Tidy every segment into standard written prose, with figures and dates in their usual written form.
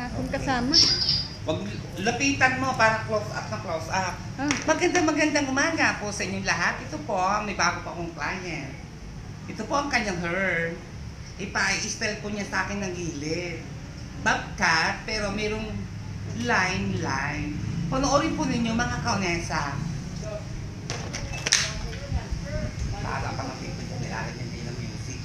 akong kasama. Wag lapitan mo para close up na close up. Magandang umaga po sa inyong lahat. Ito po, may bago pa akong client. Ito po ang kanyang hair. Ipa-style po niya sa akin ng gilid. Bobcat, pero mayroong line. Panoorin po ninyo mga kaunesa. Para pa nakikita niya nilalagyan niya din ng music.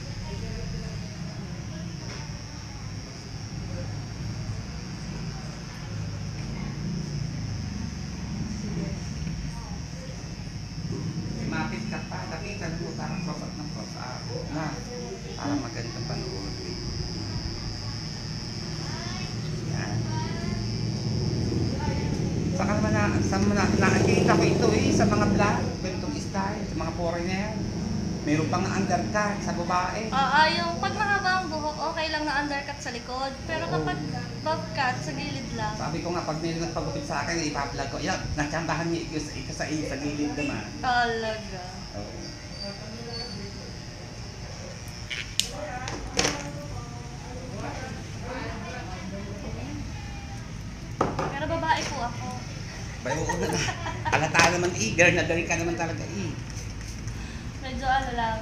Mapit ka pa, lapitan mo para close up ng close up. Na, para magandang panood. Yan. Saka naman nakikita ko ito sa mga vlog, ganitong style, sa mga foreigner. Mayroon pang undercut sa babae. Yung pag mahaba ang buhok, okay lang na undercut sa likod. Pero kapag bobcat, sa gilid lang. Sabi ko nga, pag may nagpagupit sa akin, ipa-vlog ko. Yan, natsambahan niya ito sa gilid naman. Talaga. Oo. Pero babae po ako. Bayo ko na. Alata naman girl na girl ka naman talaga Medyo ano lang.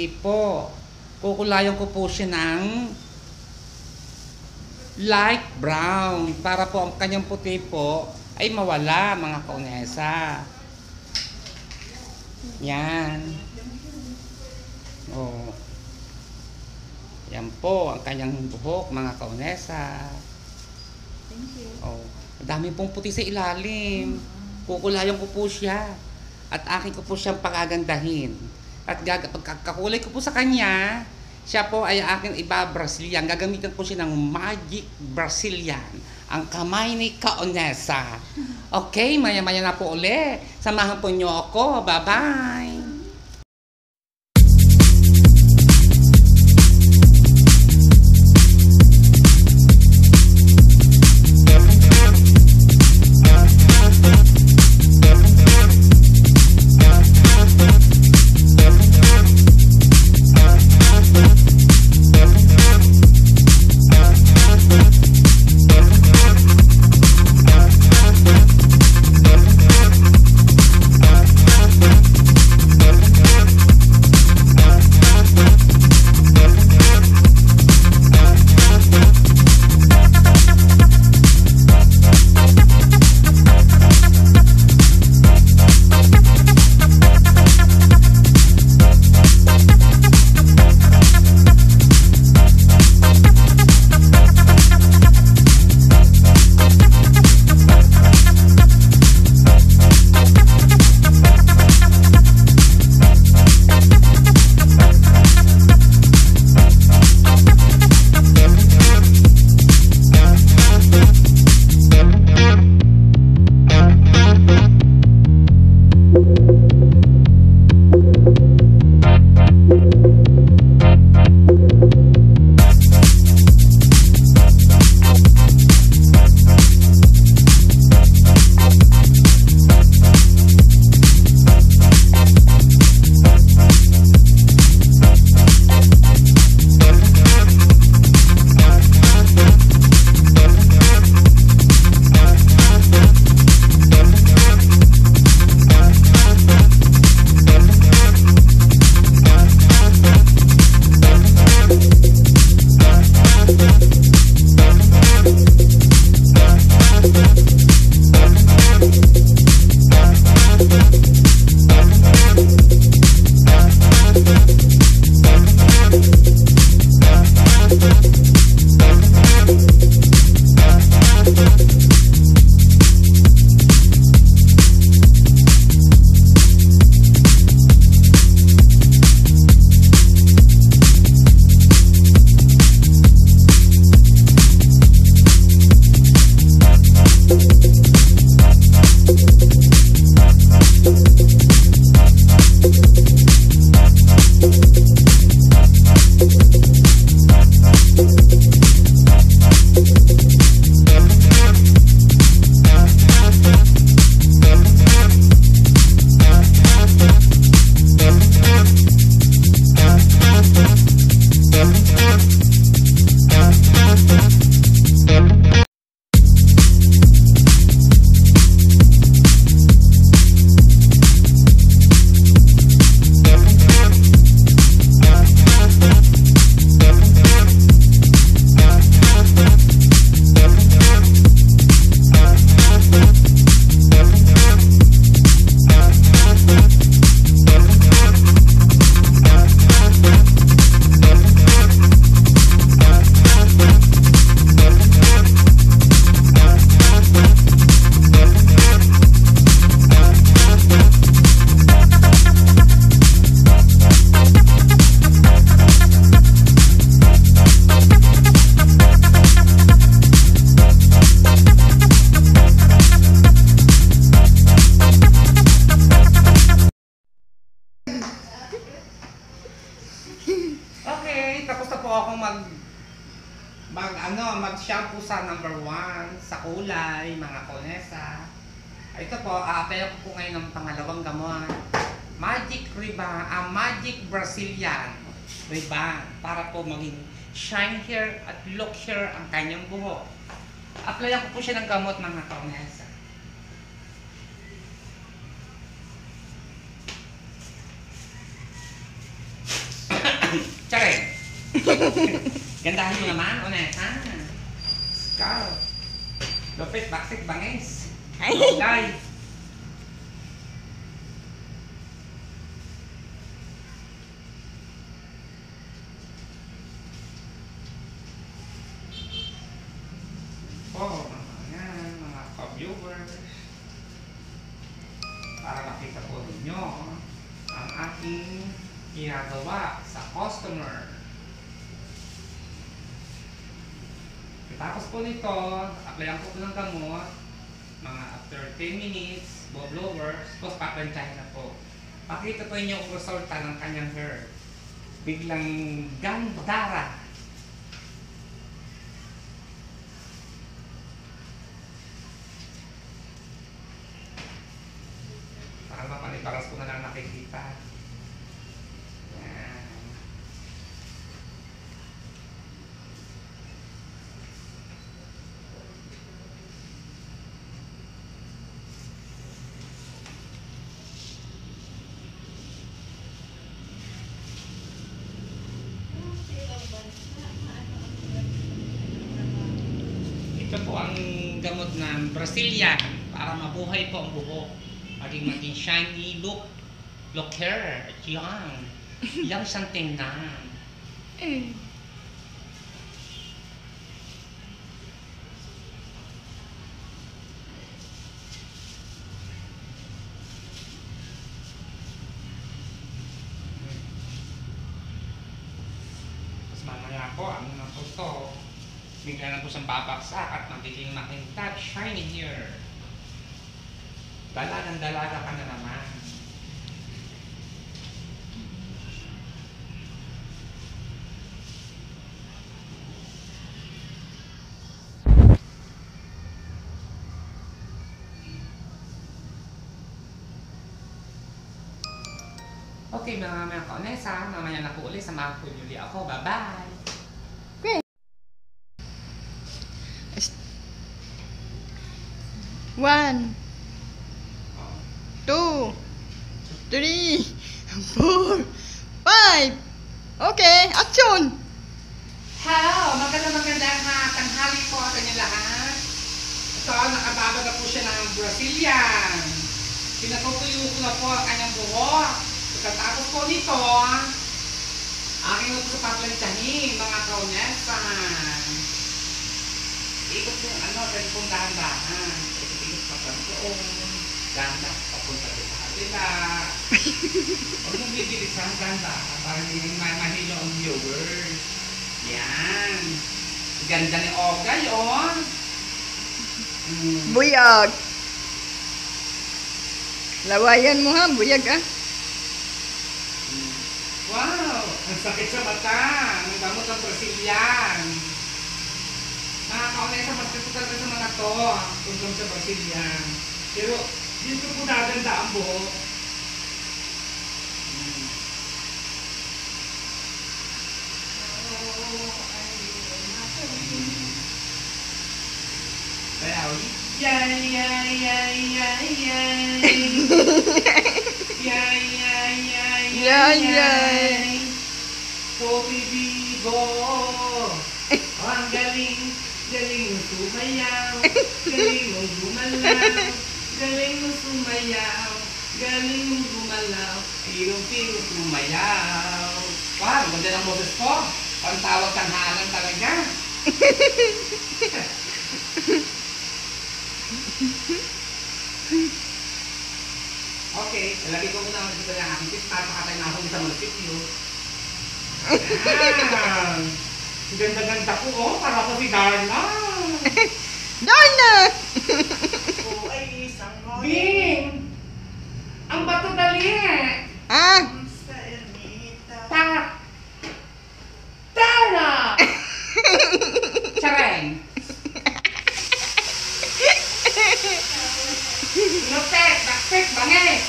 puti po. Kukulayan ko po siya ng light brown para po ang kanyang puti po ay mawala, mga kaunesa. Yan. Oh. Yan po ang kanyang buhok, mga kaunesa. Thank you. Oh. Dami pong puti sa ilalim. Kukulayan ko po siya. At akin ko po siyang pagagandahin. At pagkakulay ko po sa kanya, siya po ay akin iba-Brazilian. Gagamitan po siya ng Magic Brazilian. Ang kamay ni Kaunesa. Okay, maya-maya na po uli. Samahan po niyo ako. Bye-bye! mag-shampoo sa number 1 sa kulay, mga konesa. Ito po, kaya ko po ngayon ng pangalawang gamot. Magic Brazilian Ribbon para po maging shine hair at look hair ang kanyang buhok. Applyan ko po siya ng gamot, mga konesa. Tsareng! Gandahan mo naman, Onesa. Ikaw. Lupit, baksik, bangis. Day. Mga ka-viewers. Para makita po ninyo ang aking ginagawa sa customer. Tapos po nito, applyan ko po ng gamot, mga after 10 minutes, blowers, tapos papantahin na po. Pakita po inyo ang resulta ng kanyang hair. Biglang gandara. Para mapanibaras ko na lang nakikita. Yan. Ito po ang gamot ng Brazilian para mabuhay po ang buhok. Maging shiny look hair. Yan. Yan siyang tingnan. Tapos mamaya po, ano na po ito, bigla na po siyang babaksak at magiging makintab, shiny hair. Dalagang-dalaga ka na naman. Okay mga kaonesa, mamaya na po ulit, samahan po niyo ulit ako. Bye-bye! One, 2, 3, 4, 5. Okay, action! Hello! Magandang tanghali po sa inyo lahat. Ito, nakababa na po siya ng Brazilian. Pinatutuyo ko na po ang kanyang buhok. Pagkatapos po nito, aking na po sa paplantsahin, mga kaunesan. Ikot po dahil pong dahan-dahan. Ikot pa pa doon. Dahan-dahan, papunta doon sa kabila. Huwag mong bibilisan, dahan-dahan, para hindi mahilo ang viewers. Yan. Ganda ni Oga yun. Buyag. Lawayan mo ha, buyag ah. Wow! Ang sakit sa mata. Ang gamot ng Brazilian. Mga kaunesa, mas gusto talaga sa mga to. Tungkol sa Brazilian. Pero, dito po naganda ang buhok. Well, yay, yay, yay, yay, yay. Yay, yay, yay, Yay, yay. Pogi Bigo. Ang galing, galing mo sumayaw. Galing mo gumalaw. Galing mo sumayaw. Galing mo gumalaw. Pirong-pirong sumayaw. Wow, ganda ng boses ko. Ang tawag tanghalan talaga. Okay, lalagay ko muna ang dito ng aking tips para makatay na ako sa munisipyo. Ayan! Ganda-ganda ko, oh! Para ko si Darna! Darna! Bing! Ang bato dali! Ah, Tara! Tsareng! Lupit, bakit, bangis!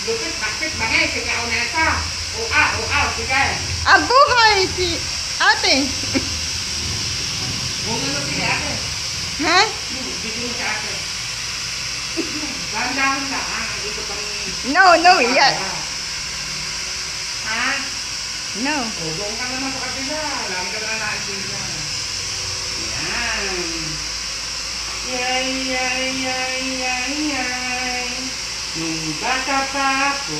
Lupit, bakit, bangis! Sige, Onesa! Sige! abuhay si ate. Bunga na sige, ate! Ha? Dito mo si ate! Dahan-dahan lang, ha? Dito pang... No, yes. Ha? No. O, doon ka naman sa kabila. Lagi ka na nakikita. Yan. Yay, yay, yay, yay, yay. Nung bata pa ako,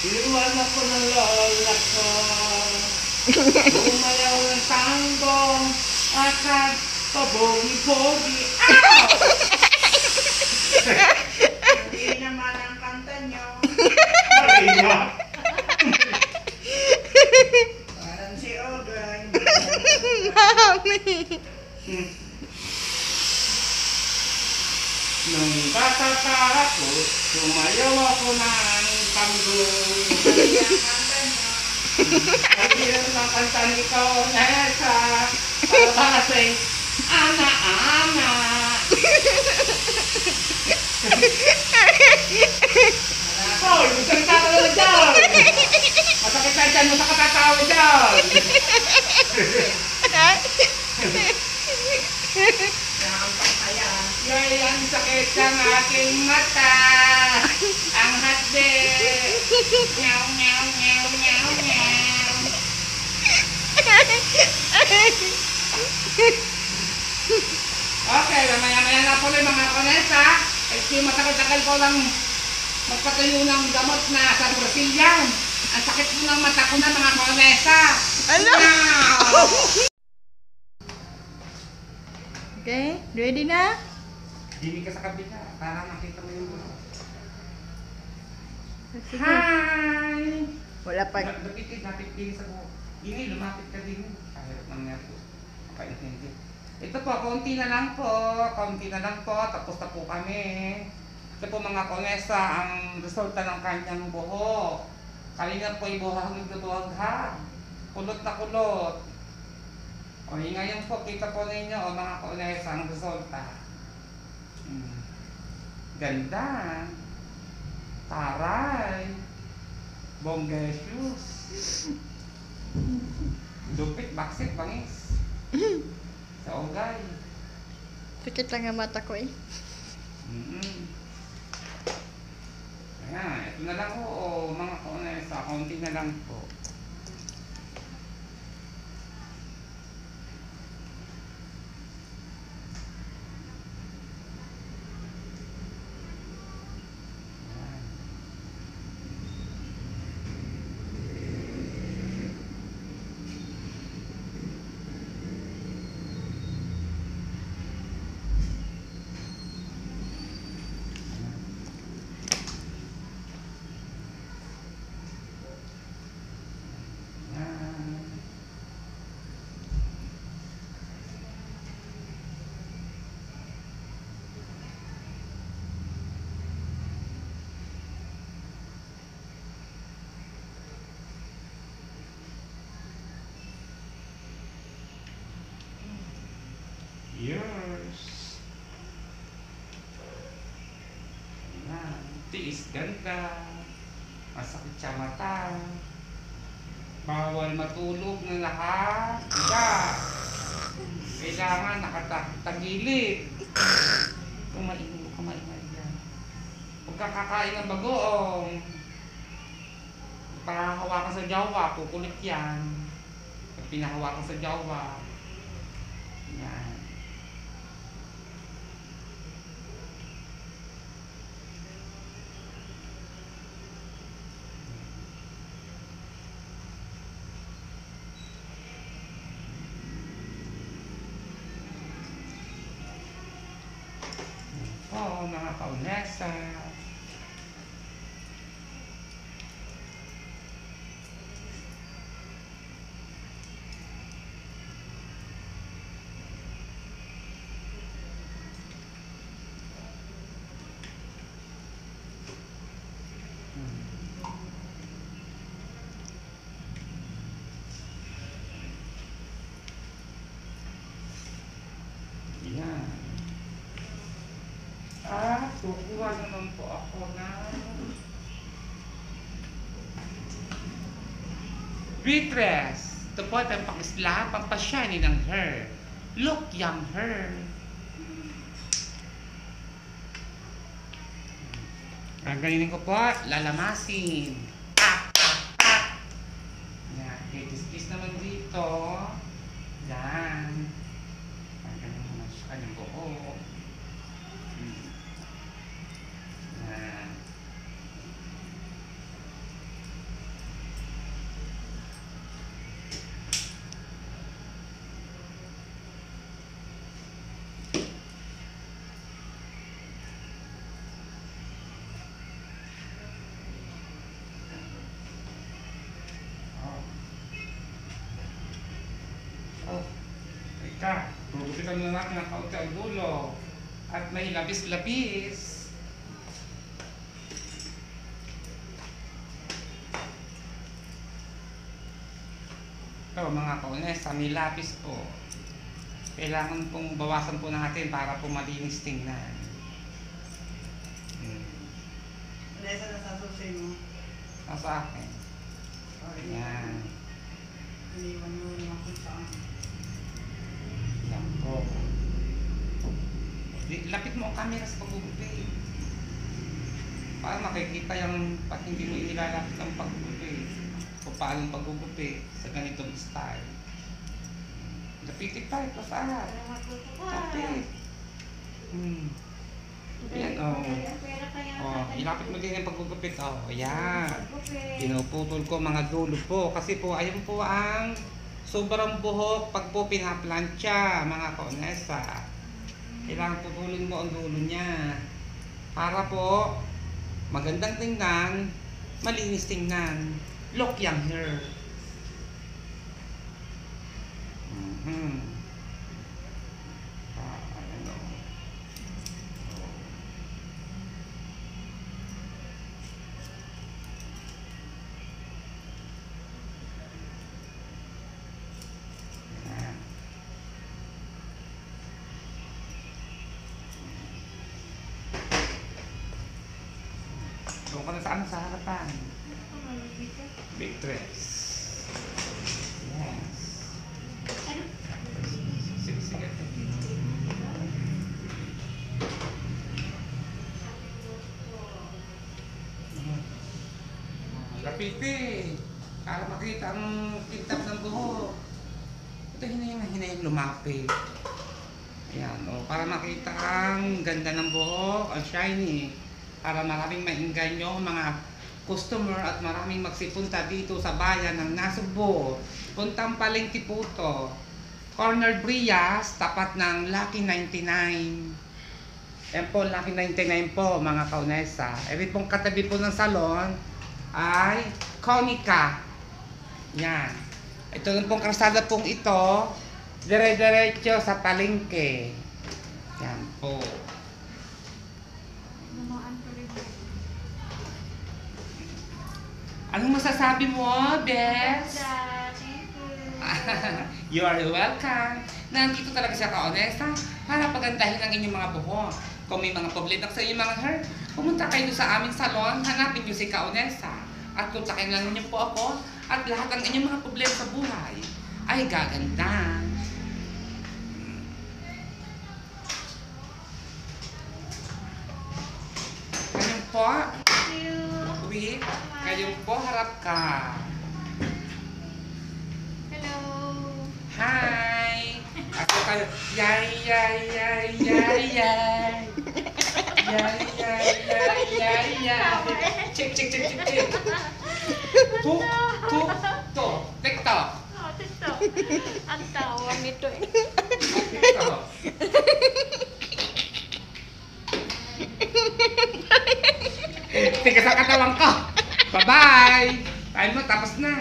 iwan ako ng lola ko. Umayaw ng tango at nagpabogi-bogi. Ow! Hindi naman ang kanta nyo. Mali na. Parang si Ogay. Mami. Nung bata pa ako, sumayaw ako ng tango. Hindi ang kanta nyo. Pag-ilang ng kanta ni Kaonesa, para kasi, Ana, Ana. Hoy, magsalita ka na dyan! Masakit na dyan mo sa katatawa dyan! Nakampak kaya. Yay, ang sakit ng aking mata! Ang hati! Meow, meow, meow, meow, meow! Okay, mamaya-maya na po mga konesa. Kasi matagal-tagal ko lang magpatayo ng gamot na sa Brazilian. Ang sakit po ng mata ko na mga konesa. Ano? Wow! Okay, ready na? Dini ka sa kabila para makita mo yung bulo. Sige. Hi! Wala pa. Lapit din sa buhok. Ini, lumapit ka din. Kahit nang nga po. Makaintindi. Ito po, konti na lang po. Konti na lang po. Tapos na po kami. Ito po mga konesa, ang resulta ng kanyang buhok. Kanina po ibuhag na buhag ha. Kulot na kulot. O ngayon po, kita po ninyo o mga konesa ang resulta. Ganda. Taray. Bonggasyus. Lupit, baksit, bangis. Sa ogay. Pikit lang ang mata ko eh. Ayan, ito na lang po, mga kaunesa, kaunti na lang po. Ayan. Yours. Ayan. Tiis ganda. Masakit sa mata. Bawal matulog na lahat. Kailangan nakatagilid. Kumain yan. Huwag ka kakain ng bagoong. Pakahawakan sa jawa, kukulit yan. Pag pinahawakan sa jawa. Yan. Oh, mga kaunesa. Yan. Kukuha naman po ako ng Beatrice. Ito po ay pampakisla, pampasyani ng hair. Look young hair. Ang ganinin ko po, lalamasin. Yan. Gupitan mo natin ang kaunti ang dulo. At may labis-labis. Ito mga kaunesa, may lapis po. Kailangan pong bawasan po natin para po malinis tingnan. Nasa nasasusin mo. Nasa akin. Yan. Iniwan mo naman kung saan. Yan po. Lapit mo ang camera sa paggugupit. Para makikita yung pag hindi mo inilalapit ang paggugupit. O paano paggugupit sa ganitong style. Lapitin tayo, pasarap. Lapit. Yan, ilapit mo din yung paggugupit. Yan. Pinuputol ko mga dulo po. Kasi po, ayun po ang sobrang buhok pag po pinaplansya, mga kaunesa. Kailangan putulin mo ang dulo niya. Para po, magandang tingnan, malinis tingnan. Look young hair. Doon ka na sa harapan. Big dress. Yes. Sige, sige. Lapitin. Para makita ang tintap ng buhok. Ito hinayang lumapit. Ayan, para makita ang ganda ng buhok, ang shiny. Para maraming mainganyo mga customer at maraming magsipunta dito sa bayan ng Nasugbo. Puntang Palengke po to. Corner Brias, tapat ng Lucky 99. Yan po, Lucky 99 po mga kaunesa. Eri pong katabi po ng salon ay Konica. Yan. Ito lang pong kalsada pong ito. Dire-diretso sa Palengke. Yan po. Anong masasabi mo, Bes? You are welcome. Nandito talaga siya kaonesa para pagandahin ang inyong mga buhok. Kung may mga problema sa inyong mga hair, pumunta kayo sa aming salon, hanapin niyo si Kaonesa. At kontakin lang niyo po ako at lahat ng inyong mga problema sa buhay ay gaganda. Ngayon po, uwi, ngayon po harap ka. Hello. Hi! Ako kayo, yay, yay, yay, yay, yay. Yay, yay, yay, yay, yay. Check, check, check, check, check. Tuk, tuk, tuk. TikTok. Oh, TikTok. Ang tawag nito eh. TikTok. Tiga sa katawan ko. Bye-bye! Time mo, tapos na.